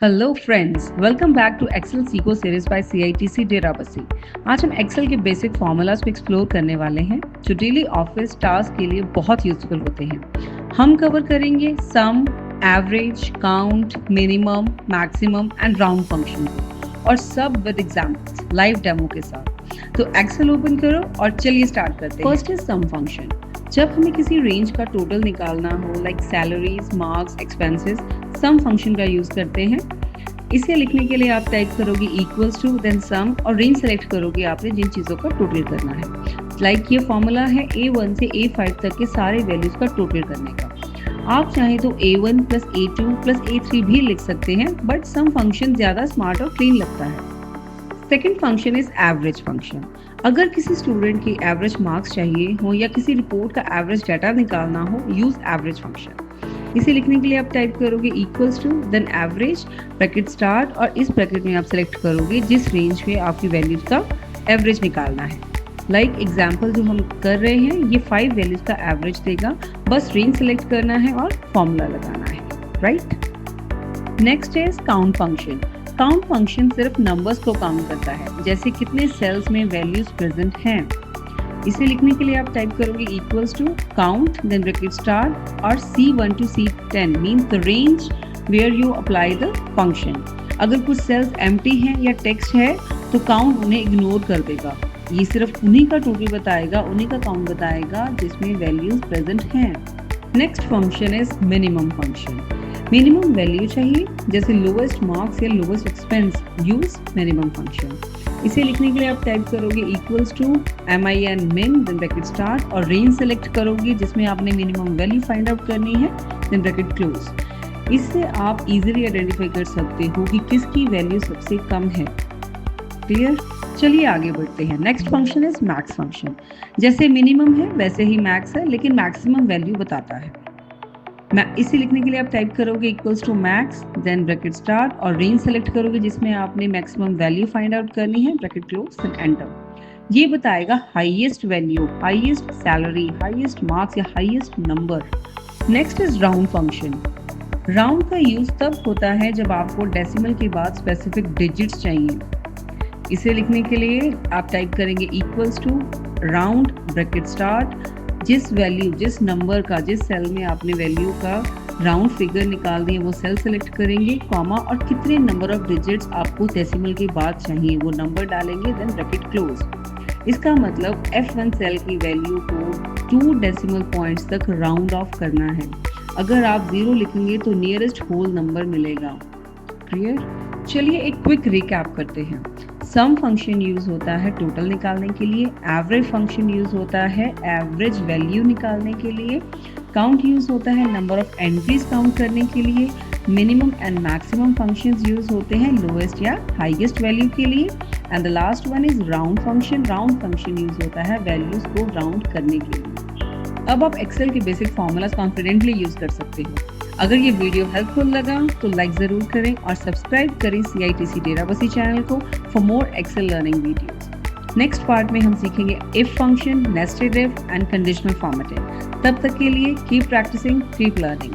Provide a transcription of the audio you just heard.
Hello friends, welcome back to Excel सीको series by CITC Derabassi. आज हम एक्सेल के बेसिक फार्मूलाज को एक्सप्लोर करने वाले हैं जो डेली ऑफिस टास्क के लिए बहुत यूजफुल होते हैं। हम कवर करेंगे sum, average, count, minimum, maximum and round function को, और सब विद एग्जांपल्स लाइव डेमो के साथ। तो एक्सेल ओपन करो और चलिए स्टार्ट करते हैं। First is sum function. जब हमें किसी रेंज का टोटल निकालना हो, like salaries, marks, expenses, sum function का यूज करते हैं। इसे लिखने के लिए आप टाइप करोगे इक्वल्स टू देन सम और रेंज सेलेक्ट करोगे आपने जिन चीज़ों का टोटल करना है। लाइक ये फॉर्मूला है A1 से A5 तक के सारे वैल्यूज का टोटल करने का। आप चाहें तो A1 plus A2 plus A3 भी लिख सकते हैं, बट सम फंक्शन ज़्यादा स्मार्ट और क्लीन लगता है। Second function is average function. अगर किसी स्टूडेंट की एवरेज मार्क्स चाहिए हो या किसी रिपोर्ट का एवरेज डाटा निकालना हो, यूज एवरेज फंक्शन। इसे लिखने के लिए आप टाइप करोगे equals to then average bracket start, और इस ब्रैकेट में आप सेलेक्ट करोगे जिस रेंज में आपकी वैल्यूज का एवरेज निकालना है। लाइक एग्जाम्पल जो हम कर रहे हैं, ये 5 वैल्यूज का एवरेज देगा। बस रेंज सेलेक्ट करना है और फॉर्मूला लगाना है, right. Next is count function. Count function सिर्फ नंबर्स को काउंट करता है, जैसे कितने सेल्स में वैल्यूज प्रेजेंट हैं। इसे लिखने के लिए आप टाइप करोगे equals to count then bracket start और C1 to C10 means the range where you apply the function. अगर कुछ सेल्स एम्प्टी हैं या टेक्स्ट है तो काउंट उन्हें इग्नोर कर देगा। ये सिर्फ उन्हीं का टोटल बताएगा, उन्हीं का काउंट बताएगा जिसमें वैल्यूज प्रेजेंट हैं। Next function is minimum function. Minimum value चाहिए, जैसे लोवेस्ट मार्क्स या lowest expense, use minimum function. इसे लिखने के लिए आप टाइप करोगे equals to min min then bracket start और रेंज सेलेक्ट करोगे जिसमें आपने मिनिमम वैल्यू फाइंड आउट करनी है देन ब्रैकेट क्लोज। इससे आप इजीली आइडेंटिफाई कर सकते हो कि किसकी वैल्यू सबसे कम है। क्लियर? चलिए आगे बढ़ते हैं। Next function is max function. जैसे मिनिमम है वैसे ही मैक्स है, लेकिन मैक्सिमम वैल्यू बताता है। इसे लिखने के लिए आप टाइप करोगे equals to max then bracket start और रेंज सेलेक्ट करोगे जिसमें आपने मैक्सिमम वैल्यू फाइंड आउट करनी है, ब्रैकेट क्लोज एंड एंटर। ये बताएगा highest value, highest salary, highest marks या highest number. Next is round function. Round का यूज तब होता है जब आपको डेसिमल के बाद स्पेसिफिक डिजिट्स चाहिए। इसे लिखने के लिए आप टाइप करेंगे equals to round bracket start, जिस वैल्यू, जिस नंबर का, जिस सेल में आपने वैल्यू का राउंड फिगर निकाल दिए वो सेल सेलेक्ट करेंगे, कॉमा, और कितने नंबर ऑफ डिजिट्स आपको डेसिमल के बाद चाहिए वो नंबर डालेंगे देन ब्रैकेट क्लोज। इसका मतलब F1 सेल की वैल्यू को 2 डेसिमल पॉइंट्स तक राउंड ऑफ करना है। अगर आप 0 लिखेंगे तो नियरेस्ट होल नंबर मिलेगा। क्लियर? चलिए एक क्विक रिकैप करते हैं। सम फंक्शन यूज होता है टोटल निकालने के लिए, एवरेज फंक्शन यूज होता है एवरेज वैल्यू निकालने के लिए, काउंट यूज होता है नंबर ऑफ एंट्रीज काउंट करने के लिए, minimum and maximum functions use होते हैं लोएस्ट या हाईएस्ट वैल्यू के लिए, and the last one is round function. Round function use होता है वैल्यूज को राउंड करने के लिए। अब आप एक्सेल के बेसिक फॉर्मूलाज कॉन्फिडेंटली यूज कर सकते हो। अगर ये वीडियो हेल्पफुल लगा तो लाइक ज़रूर करें और सब्सक्राइब करें CITC डेराबस्सी चैनल को for more Excel learning videos. Next part में हम सीखेंगे if function, nested if and conditional formatting. तब तक के लिए कीप प्रैक्टिसिंग, कीप लर्निंग।